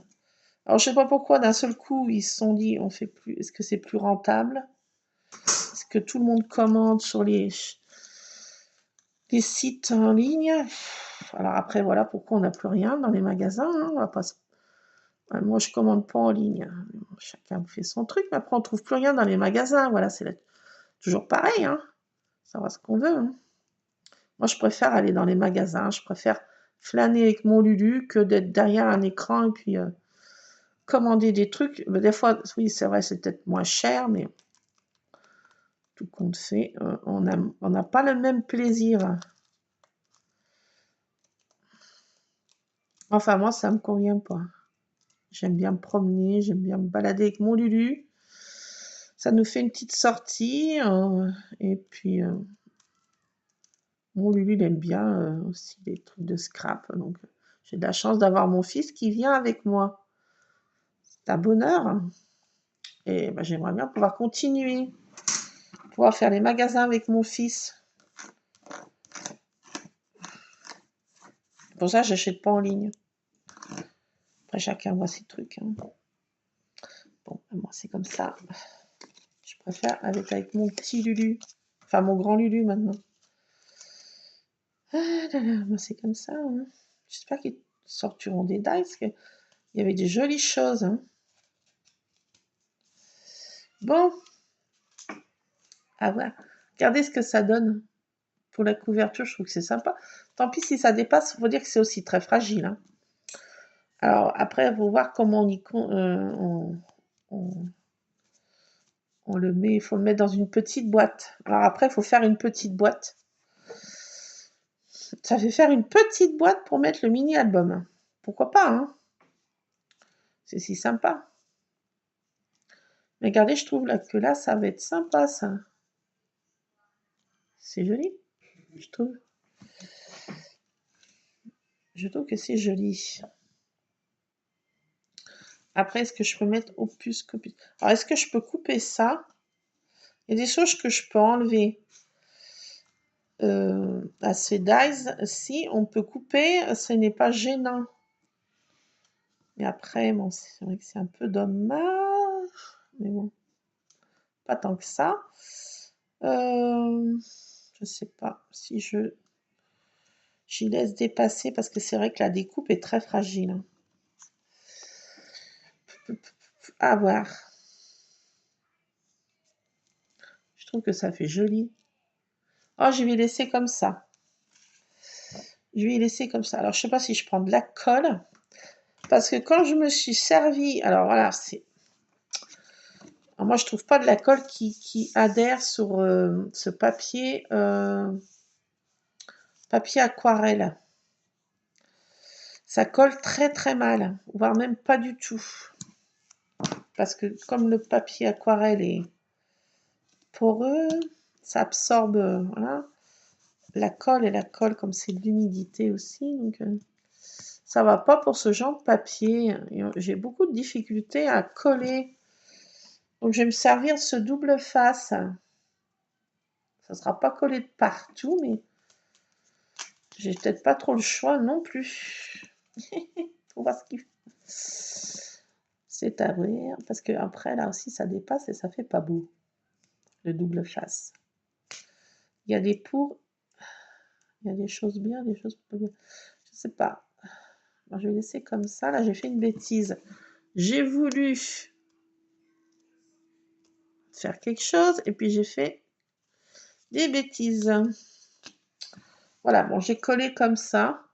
Alors, je sais pas pourquoi, d'un seul coup, ils se sont dit, on fait plus. Est-ce que c'est plus rentable? Est-ce que tout le monde commande sur les sites en ligne? Alors après, voilà pourquoi on n'a plus rien dans les magasins. Hein, on va pas Moi, je commande pas en ligne. Chacun fait son truc, mais après, on trouve plus rien dans les magasins. Voilà, c'est toujours pareil. Hein. Ça va ce qu'on veut. Hein. Moi, je préfère aller dans les magasins. Je préfère flâner avec mon Lulu que d'être derrière un écran et puis commander des trucs. Mais des fois, oui, c'est vrai, c'est peut-être moins cher, mais tout compte fait, on n'a pas le même plaisir. Enfin, moi, ça me convient pas. J'aime bien me promener, j'aime bien me balader avec mon Lulu. Ça nous fait une petite sortie. Et puis, mon Lulu, il aime bien aussi les trucs de scrap. Donc, j'ai de la chance d'avoir mon fils qui vient avec moi. C'est un bonheur. Et ben, j'aimerais bien pouvoir continuer, pouvoir faire les magasins avec mon fils. Pour ça, j'achète pas en ligne. Après, chacun voit ses trucs. Hein. Bon, moi, c'est comme ça. Je préfère avec mon petit Lulu. Enfin, mon grand Lulu, maintenant. Ah là là, moi, c'est comme ça. Hein. J'espère qu'ils sortiront des dice, parce qu'il y avait des jolies choses. Hein. Bon. À voir. Regardez ce que ça donne. Pour la couverture, je trouve que c'est sympa. Tant pis si ça dépasse, il faut dire que c'est aussi très fragile. Hein. Alors, après, il faut voir comment on le met. Il faut le mettre dans une petite boîte. Alors après, il faut faire une petite boîte. Ça fait faire une petite boîte pour mettre le mini-album. Pourquoi pas, hein? C'est si sympa. Mais regardez, je trouve là, que là, ça va être sympa, ça. C'est joli, je trouve. Je trouve que c'est joli. Après, est-ce que je peux mettre opus copie? Alors, est-ce que je peux couper ça? Il y a des choses que je peux enlever. À ces dies, si on peut couper, ce n'est pas gênant. Mais après, bon, c'est vrai que c'est un peu dommage. Mais bon, pas tant que ça. Je sais pas si j'y laisse dépasser parce que c'est vrai que la découpe est très fragile. Hein. À voir. Je trouve que ça fait joli. Oh, je vais laisser comme ça. Je vais laisser comme ça. Alors, je sais pas si je prends de la colle. Parce que quand je me suis servi... Alors, voilà, c'est... Alors, moi, je trouve pas de la colle qui adhère sur ce papier... papier aquarelle. Ça colle très très mal. Voire même pas du tout. Parce que comme le papier aquarelle est poreux, ça absorbe... voilà. La colle, comme c'est de l'humidité aussi. Donc... ça va pas pour ce genre de papier. J'ai beaucoup de difficultés à coller. Donc, je vais me servir de ce double face. Ça sera pas collé de partout, mais j'ai peut-être pas trop le choix non plus. On va voir ce qu'il fait. C'est à voir. Parce que après, là aussi, ça dépasse et ça fait pas beau. Le double face. Il y a des pour. Il y a des choses bien, des choses pas bien. Je sais pas. Bon, je vais laisser comme ça. Là, j'ai fait une bêtise. J'ai voulu faire quelque chose et puis j'ai fait des bêtises. Voilà, bon, j'ai collé comme ça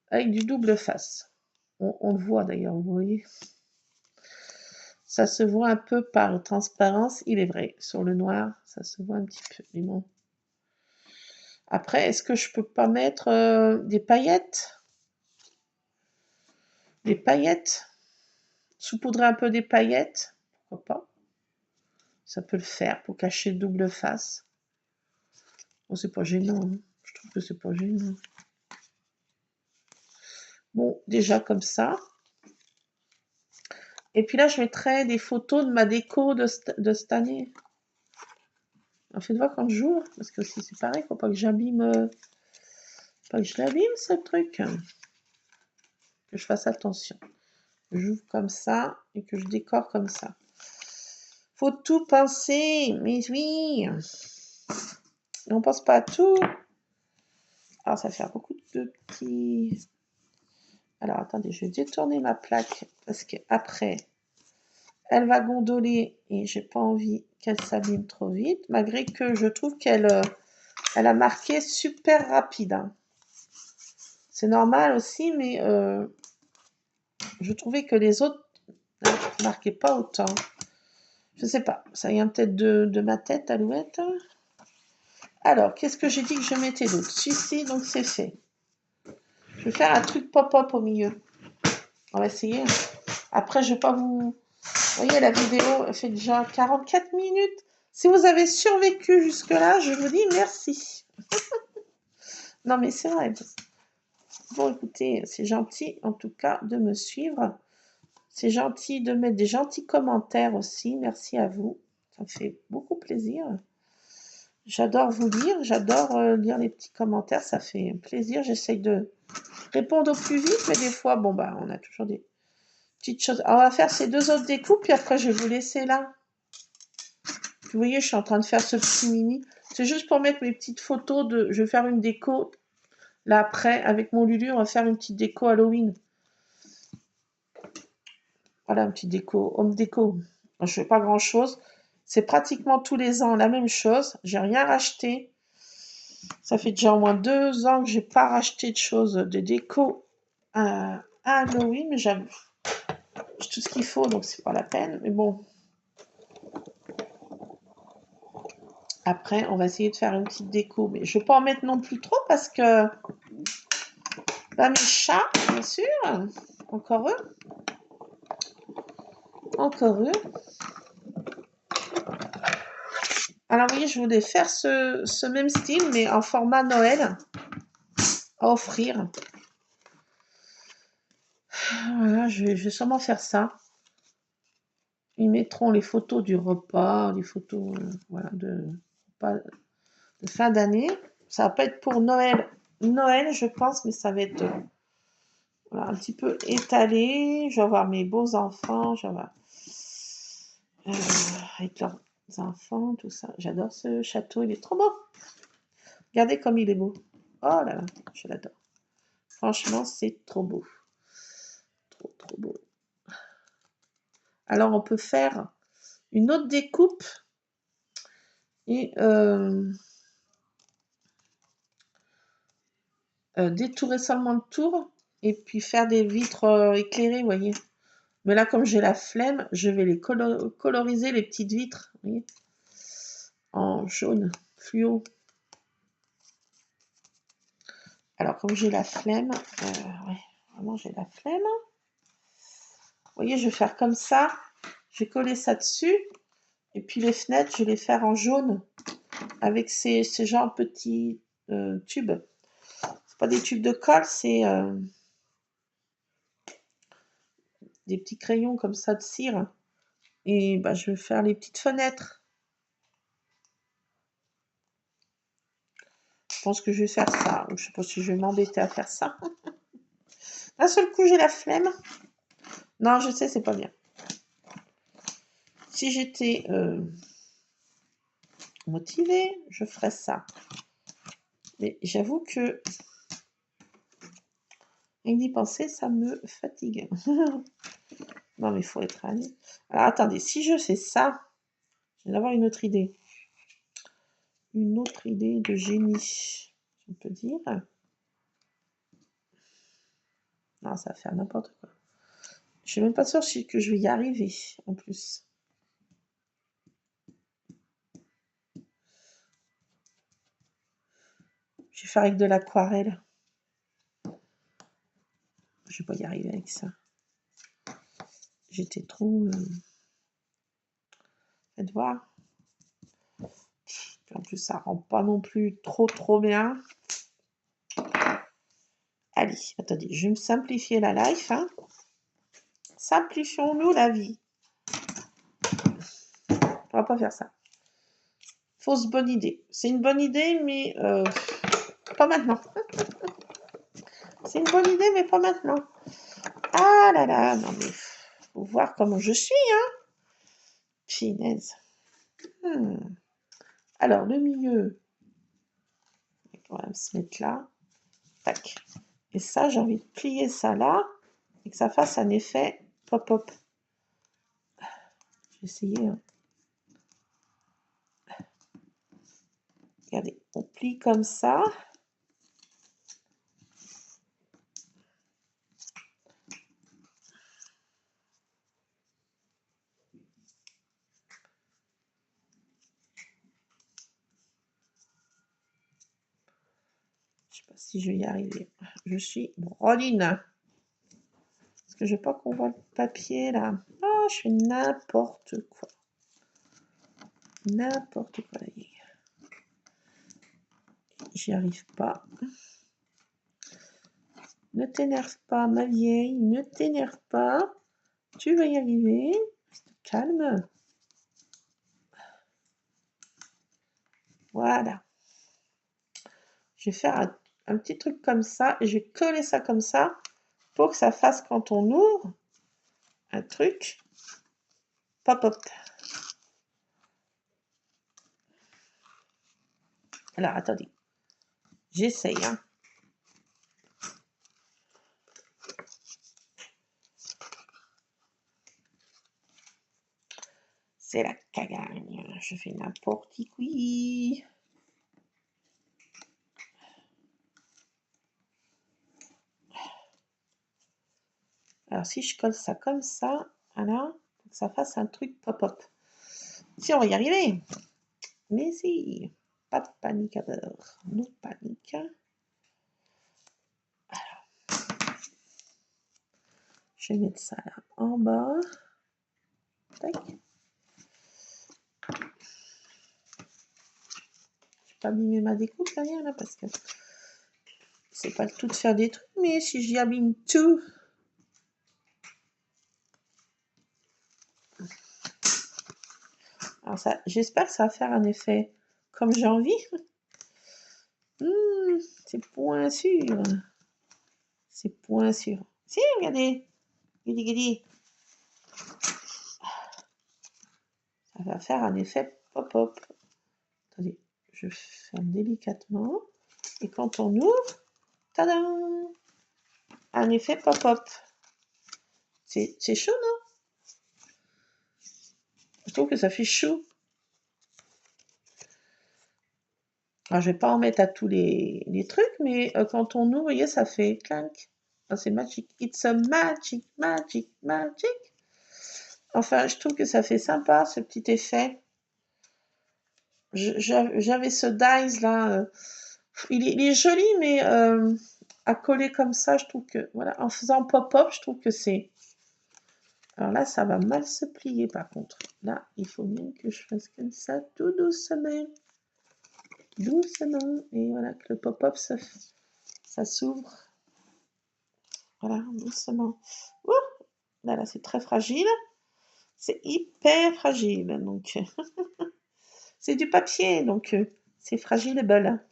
avec du double face. On le voit d'ailleurs, vous voyez. Ça se voit un peu par transparence, il est vrai. Sur le noir, ça se voit un petit peu. Mais bon. Après, est-ce que je peux pas mettre des paillettes? Des paillettes? Saupoudrer un peu des paillettes? Pourquoi pas? Ça peut le faire pour cacher le double face. Bon, c'est pas gênant. Hein. Je trouve que c'est pas gênant. Bon, déjà comme ça. Et puis là, je mettrai des photos de ma déco de cette année. Alors, faites voir quand j'ouvre, parce que si c'est pareil, faut pas que j'abîme... pas que je l'abîme, ce truc. Que je fasse attention. J'ouvre comme ça et que je décore comme ça. Faut tout penser, mais oui. On pense pas à tout. Alors, ça fait beaucoup de petits... Alors, attendez, je vais détourner ma plaque parce que après, elle va gondoler et j'ai pas envie qu'elle s'abîme trop vite, malgré que je trouve qu'elle a marqué super rapide. Hein. C'est normal aussi, mais je trouvais que les autres ne marquaient pas autant. Je sais pas, ça vient peut-être de ma tête, Alouette. Alors, qu'est-ce que j'ai dit que je mettais d'autre? Ici, donc c'est fait. Je vais faire un truc pop-up au milieu. On va essayer. Après, je vais pas vous... Vous voyez, la vidéo elle fait déjà 44 minutes. Si vous avez survécu jusque-là, je vous dis merci. Non, mais c'est vrai. Bon, écoutez, c'est gentil, en tout cas, de me suivre. C'est gentil de mettre des gentils commentaires aussi. Merci à vous. Ça me fait beaucoup plaisir. J'adore vous lire. J'adore lire les petits commentaires. Ça fait plaisir. J'essaye de répondre au plus vite. Mais des fois, bon, bah, on a toujours des petites choses. Alors, on va faire ces 2 autres découpes. Puis après, je vais vous laisser là. Vous voyez, je suis en train de faire ce petit mini. C'est juste pour mettre mes petites photos de... Je vais faire une déco. Là, après, avec mon Lulu, on va faire une petite déco Halloween. Voilà, une petite déco, home déco. Je ne fais pas grand-chose. C'est pratiquement tous les ans la même chose. J'ai rien racheté. Ça fait déjà au moins 2 ans que j'ai pas racheté de choses de déco à Halloween. Mais j'ai tout ce qu'il faut, donc c'est pas la peine. Mais bon. Après, on va essayer de faire une petite déco. Mais je ne vais pas en mettre non plus trop parce que... Bah, mes chats, bien sûr. Encore eux. Encore eux. Alors, vous voyez, je voulais faire ce même style, mais en format Noël à offrir. Voilà, je vais sûrement faire ça. Ils mettront les photos du repas, les photos voilà, de fin d'année. Ça va pas être pour Noël, je pense, mais ça va être voilà, un petit peu étalé. Je vais avoir mes beaux enfants, je vais avoir, avec leurs enfants, tout ça. J'adore ce château, il est trop beau. Regardez comme il est beau. Oh là là, je l'adore. Franchement, c'est trop beau. Trop, trop beau. Alors, on peut faire une autre découpe et détourer seulement le tour et puis faire des vitres éclairées, vous voyez. Mais là, comme j'ai la flemme, je vais les coloriser, les petites vitres, vous voyez, en jaune fluo. Alors, comme j'ai la flemme, ouais, vraiment j'ai la flemme. Vous voyez, je vais faire comme ça. Je vais coller ça dessus. Et puis les fenêtres, je vais les faire en jaune avec ces genres petits tubes. C'est pas des tubes de colle, c'est des petits crayons comme ça de cire. Et bah, je vais faire les petites fenêtres. Je pense que je vais faire ça. Je sais pas si je vais m'embêter à faire ça. D'un seul coup, j'ai la flemme. Non, je sais, c'est pas bien. Si j'étais motivée, je ferais ça. Mais j'avoue que rien d'y penser, ça me fatigue. Non, mais il faut être allé. Alors, attendez, si je fais ça, je vais avoir une autre idée. Une autre idée de génie, on peut dire. Non, ça va faire n'importe quoi. Je suis même pas sûre que je vais y arriver, en plus. Je vais faire avec de l'aquarelle. Je vais pas y arriver avec ça. J'étais trop... Faites voir. Puis en plus, ça rend pas non plus trop bien. Allez, attendez, je vais me simplifier la life. Hein. Simplifions-nous la vie. On va pas faire ça. Fausse bonne idée. C'est une bonne idée, mais pas maintenant. C'est une bonne idée, mais pas maintenant. Ah là là, non mais faut voir comment je suis, hein. Finesse. Alors, le milieu, on va se mettre là. Tac. Et ça, j'ai envie de plier ça là et que ça fasse un effet pop-up. Je vais essayer. Hein. Regardez, on plie comme ça. Je sais pas si je vais y arriver. Je suis broline. Parce que je veux pas qu'on voit le papier là. Ah, je fais n'importe quoi. N'importe quoi. J'y arrive pas. Ne t'énerve pas, ma vieille. Ne t'énerve pas. Tu vas y arriver. Calme. Voilà. Je vais faire un petit truc comme ça. Et je vais coller ça comme ça pour que ça fasse quand on ouvre un truc pop-up. Alors, attendez. J'essaye, hein. C'est la cagagne. Je fais n'importe quoi. Alors, si je colle ça comme ça, voilà, pour que ça fasse un truc pop-up. Si, on va y arriver. Mais si, pas de panique à bord. No panique. Alors, je vais mettre ça là en bas. Tac. Je vais pas abîmer ma découpe derrière là parce que c'est pas le tout de faire des trucs, mais si j'y abîme tout. Alors ça, j'espère que ça va faire un effet comme j'ai envie. C'est point sûr. C'est point sûr. Si, regardez. Guidi, guidi. Ça va faire un effet pop-up. Attendez, je ferme délicatement. Et quand on ouvre, tadam! Un effet pop-up. C'est chaud, non? Je trouve que ça fait chaud. Alors, je vais pas en mettre à tous les trucs, mais quand on ouvre, vous voyez, ça fait clink. Ah, c'est magique. It's a magic, magic, magic. Enfin, je trouve que ça fait sympa, ce petit effet. J'avais ce dies là. Il est joli, mais à coller comme ça, je trouve que, voilà, en faisant pop-up, je trouve que c'est... Alors là, ça va mal se plier par contre. Là, il faut bien que je fasse comme ça, tout doucement. Doucement. Et voilà, que le pop-up, ça s'ouvre. Voilà, doucement. Ouh, là, c'est très fragile. C'est hyper fragile. Donc, c'est du papier, donc c'est fragile et belle.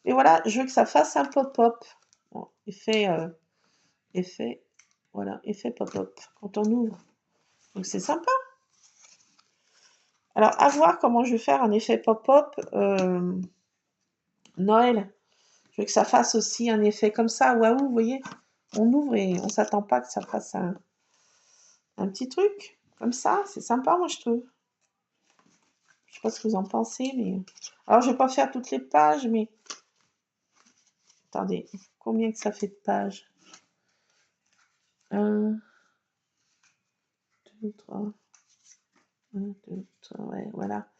Et voilà, je veux que ça fasse un pop-up. Bon, effet, voilà, effet pop-up quand on ouvre. Donc c'est sympa. Alors, à voir comment je vais faire un effet pop-up Noël. Je veux que ça fasse aussi un effet comme ça. Waouh, vous voyez, on ouvre et on s'attend pas que ça fasse un petit truc comme ça. C'est sympa, moi, je trouve. Je sais pas ce que vous en pensez, mais... Alors, je vais pas faire toutes les pages, mais... Attendez, combien que ça fait de pages? 1, 2, 3... 1, 2, 3, ouais, voilà.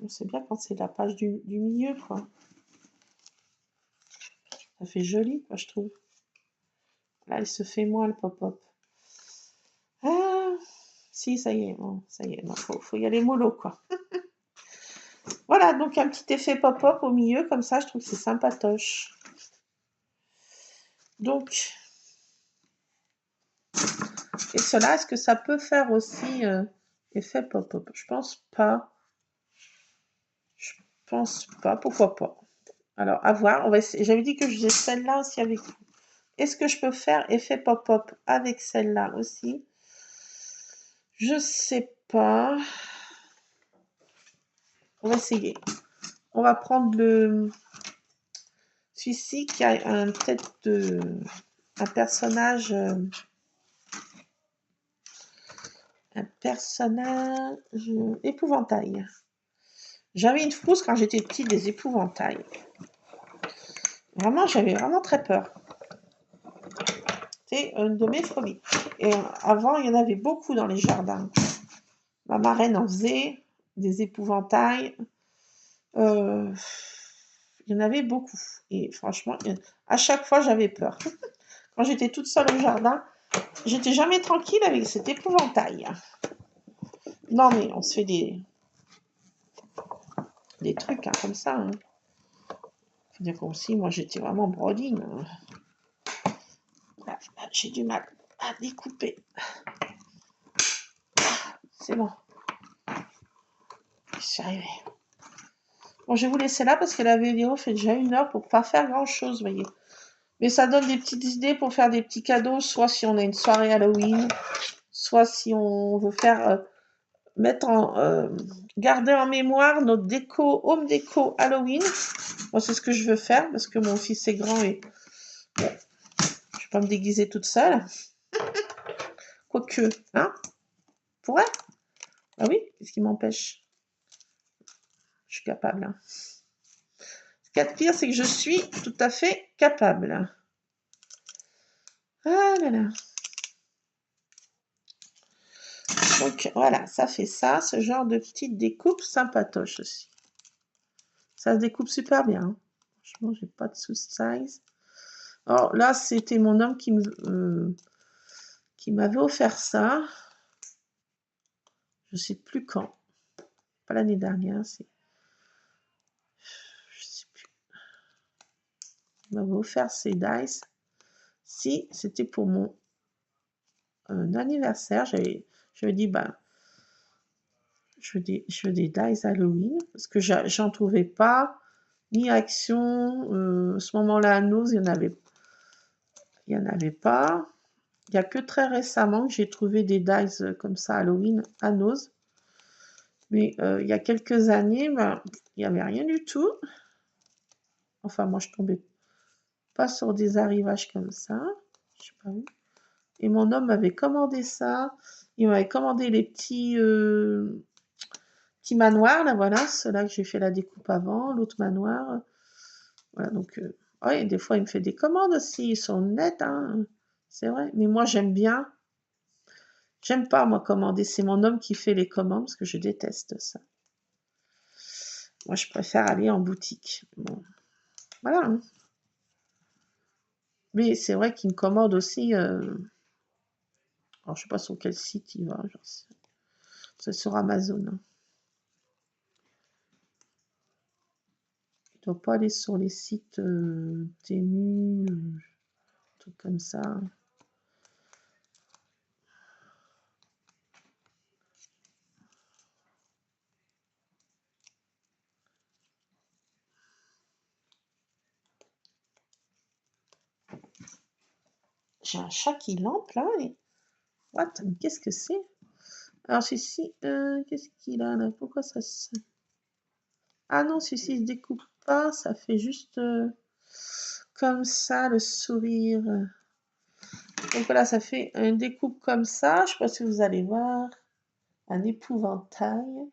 C'est bien quand c'est la page du milieu, quoi. Ça fait joli, quoi, je trouve. Là, il se fait moins, le pop-up. Ah, si, ça y est, bon, ça y est. Non, faut y aller mollo, quoi. Voilà, donc un petit effet pop-up au milieu, comme ça, je trouve que c'est sympatoche. Donc, et cela, est-ce que ça peut faire aussi effet pop-up? Je pense pas. Je pense pas, pourquoi pas. Alors, à voir. J'avais dit que je faisais celle-là aussi avec vous. Est-ce que je peux faire effet pop-up avec celle-là aussi? Je sais pas. On va essayer. On va prendre celui-ci qui a un personnage épouvantail. J'avais une frousse quand j'étais petite des épouvantails. Vraiment, j'avais vraiment très peur. C'est une de mes phobies. Et avant, il y en avait beaucoup dans les jardins. Ma marraine en faisait des épouvantails. Il y en avait beaucoup. Et franchement, à chaque fois, j'avais peur. Quand j'étais toute seule au jardin, j'étais jamais tranquille avec cet épouvantail. Non, mais on se fait des trucs hein, comme ça. Hein. Faut dire qu'aussi, moi, j'étais vraiment brodine. Là, j'ai du mal à découper. C'est bon. Je suis arrivée. Bon, je vais vous laisser là parce que la vidéo fait déjà 1 heure pour pas faire grand chose, vous voyez. Mais ça donne des petites idées pour faire des petits cadeaux, soit si on a une soirée Halloween, soit si on veut faire garder en mémoire notre déco, home déco Halloween. Moi, c'est ce que je veux faire parce que mon fils est grand et bon, je vais pas me déguiser toute seule. Quoique, hein, pourrait. Ah oui, qu'est-ce qui m'empêche? Je suis capable. Hein. Ce qu'il y a de pire, c'est que je suis tout à fait capable. Ah là là. Donc voilà, ça fait ça, ce genre de petite découpe sympatoche aussi. Ça se découpe super bien. Hein. Franchement, j'ai pas de sous-size. Alors là, c'était mon homme qui m'avait offert ça. Je sais plus quand. Pas l'année dernière, c'est. Je sais plus. Il m'avait offert ces dice. Si, c'était pour mon anniversaire. J'avais dit, bah, je veux des dice Halloween. Parce que j'en trouvais pas. Ni Action. À ce moment-là, à Nose, il n'y en avait pas. Il n'y a que très récemment que j'ai trouvé des dice comme ça Halloween à Nose. Mais il y a quelques années, ben, il n'y avait rien du tout. Enfin, moi, je tombais pas sur des arrivages comme ça. Je sais pas où. Et mon homme m'avait commandé ça. Il m'avait commandé les petits manoirs, là, voilà. Ceux-là que j'ai fait la découpe avant. L'autre manoir. Voilà, donc... ouais, des fois, il me fait des commandes aussi. Ils sont nets, hein. C'est vrai. Mais moi, j'aime bien. J'aime pas, moi, commander. C'est mon homme qui fait les commandes, parce que je déteste ça. Moi, je préfère aller en boutique. Bon. Voilà. Hein. Mais c'est vrai qu'il me commande aussi... alors, je sais pas sur quel site il va. C'est sur Amazon. Hein. Il doit pas aller sur les sites Temu, trucs comme ça. J'ai un chat qui lampe là. Et... What? Mais qu'est-ce que c'est? Alors celui-ci, qu'est-ce qu'il a là? Pourquoi ça se... Ah non, celui-ci il se découpe pas, ça fait juste comme ça le sourire. Donc voilà, ça fait une découpe comme ça. Je sais pas si vous allez voir. Un épouvantail,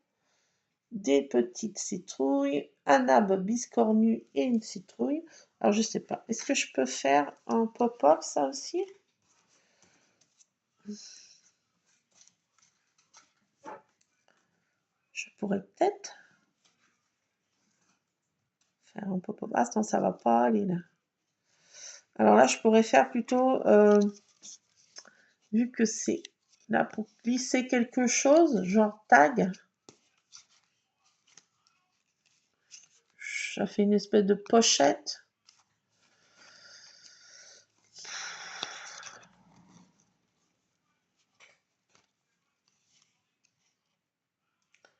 des petites citrouilles, un arbre biscornu et une citrouille. Alors je sais pas. Est-ce que je peux faire un pop-up ça aussi? Je pourrais peut-être faire un pop-up. Ah non, ça va pas aller là. Alors là, je pourrais faire plutôt, vu que c'est là pour glisser quelque chose, genre tag. Ça fait une espèce de pochette.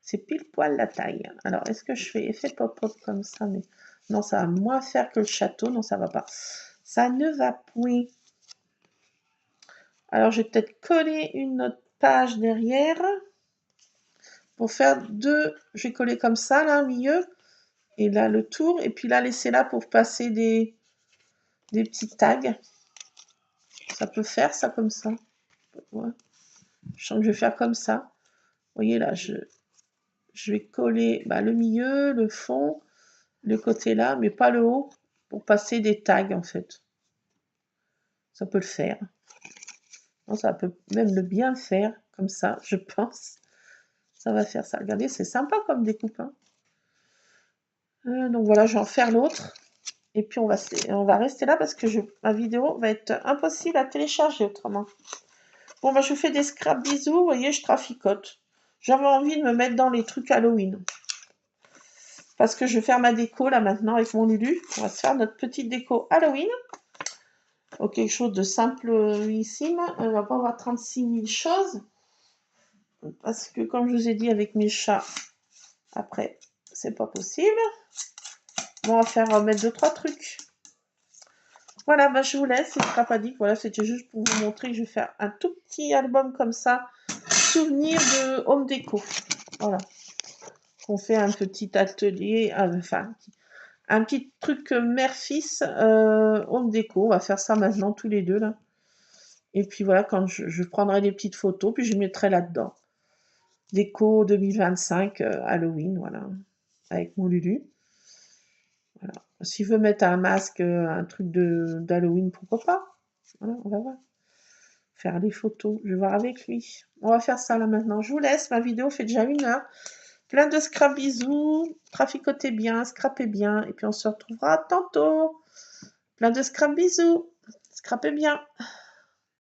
C'est pile poil la taille. Alors, est-ce que je fais effet pop-up comme ça? Mais non, ça va moins faire que le château. Non, ça va pas. Ça ne va point. Alors, je vais peut-être coller une autre page derrière. Pour faire deux, je vais coller comme ça, là, au milieu. Et là, le tour. Et puis là, laisser là pour passer des petits tags. Ça peut faire ça comme ça. Ouais. Je sens que je vais faire comme ça. Vous voyez là, je vais coller le milieu, le fond, le côté là, mais pas le haut, pour passer des tags en fait. Ça peut le faire. Non, ça peut même le bien faire, comme ça, je pense. Ça va faire ça. Regardez, c'est sympa comme découpe. Hein. Donc voilà, je vais en faire l'autre. Et puis on va rester là parce que ma vidéo va être impossible à télécharger autrement. Bon, je vous fais des scraps bisous. Vous voyez, je traficote. J'avais envie de me mettre dans les trucs Halloween. Parce que je vais faire ma déco là maintenant avec mon Lulu. On va se faire notre petite déco Halloween. quelque chose de simplissime. On va pas avoir 36 000 choses. Parce que comme je vous ai dit avec mes chats, après, c'est pas possible. Bon, on va faire mettre 2-3 trucs. Voilà, bah, je vous laisse, c'est Scrapadic. Voilà, c'était juste pour vous montrer que je vais faire un tout petit album comme ça, souvenir de home déco. Voilà. On fait un petit atelier, enfin, un petit truc mère-fils home déco. On va faire ça maintenant tous les deux là. Et puis voilà, quand je prendrai des petites photos, puis je mettrai là-dedans. Déco 2025, Halloween, voilà, avec mon Lulu. Voilà. S'il veut mettre un masque, un truc d'Halloween, pourquoi pas? Voilà, on va voir. Faire des photos, je vais voir avec lui. On va faire ça là maintenant. Je vous laisse, ma vidéo fait déjà 1 heure. Plein de scrap bisous, traficotez bien, scrapez bien, et puis on se retrouvera tantôt. Plein de scrap bisous, scrapez bien.